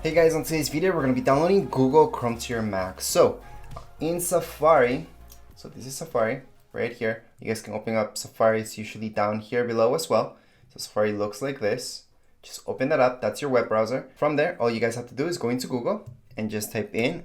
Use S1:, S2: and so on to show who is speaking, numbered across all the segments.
S1: Hey guys, on today's video we're going to be downloading Google Chrome to your Mac. So in Safari, so this is Safari right here. You guys can open up Safari. It's usually down here below as well. So Safari looks like this. Just open that up. That's your web browser. From there, all you guys have to do is go into Google and just type in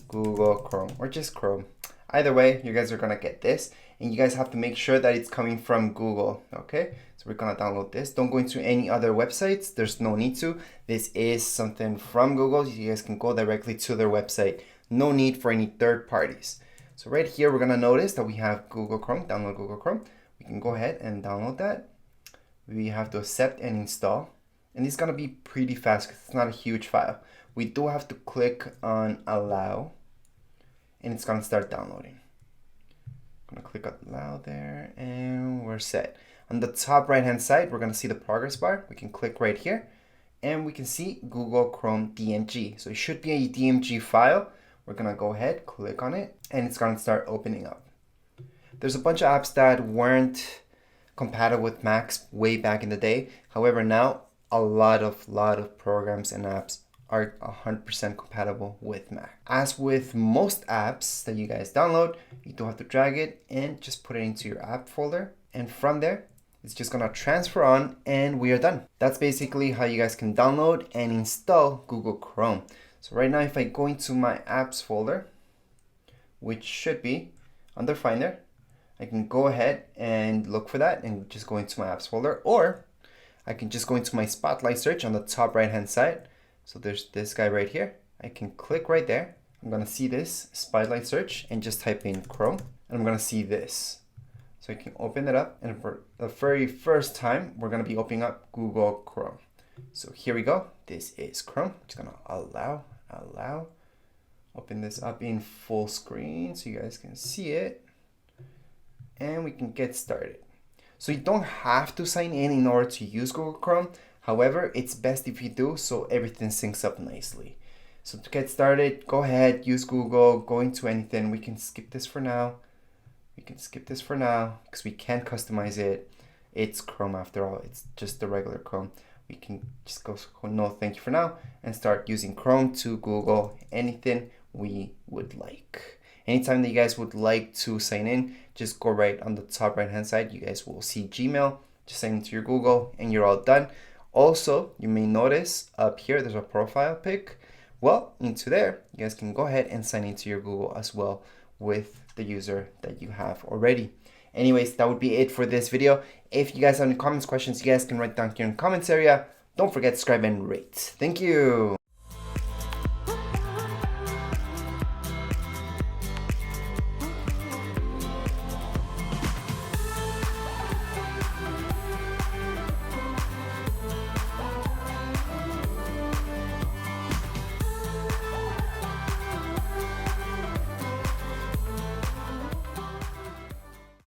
S1: Google Chrome or just Chrome. Either way, you guys are going to get this. And you guys have to make sure that it's coming from Google, okay? So we're gonna download this. Don't go into any other websites. There's no need to. This is something from Google. You guys can go directly to their website. No need for any third parties. So right here, we're gonna notice that we have Google Chrome, download Google Chrome. We can go ahead and download that. We have to accept and install. And it's gonna be pretty fast because it's not a huge file. We do have to click on allow and it's gonna start downloading. I'm gonna click allow there and we're set. On the top right hand side, we're gonna see the progress bar. We can click right here and we can see Google Chrome DMG. So it should be a DMG file. We're gonna go ahead, click on it, and it's gonna start opening up. There's a bunch of apps that weren't compatible with Macs way back in the day. However, now a lot of programs and apps are 100% compatible with Mac. As with most apps that you guys download, you do have to drag it and just put it into your app folder. And from there, it's just gonna transfer on and we are done. That's basically how you guys can download and install Google Chrome. So right now, if I go into my apps folder, which should be under Finder, I can go ahead and look for that and just go into my apps folder, or I can just go into my Spotlight search on the top right hand side. So there's this guy right here. I can click right there. I'm gonna see this Spotlight search and just type in Chrome and I'm gonna see this. So I can open it up and for the very first time, we're gonna be opening up Google Chrome. So here we go. This is Chrome. Just gonna allow. Open this up in full screen so you guys can see it. And we can get started. So you don't have to sign in order to use Google Chrome. However, it's best if you do so everything syncs up nicely. So to get started, go ahead, use Google, go into anything. We can skip this for now. Because we can't customize it. It's Chrome after all. It's just the regular Chrome. We can just go no thank you for now and start using Chrome to Google anything we would like. Anytime that you guys would like to sign in, just go right on the top right hand side. You guys will see Gmail. Just sign into your Google and you're all done. Also, you may notice up here there's a profile pic. Well, into there, you guys can go ahead and sign into your Google as well with the user that you have already. Anyways, that would be it for this video. If you guys have any comments, questions, you guys can write down here in the comments area. Don't forget to subscribe and rate. Thank you.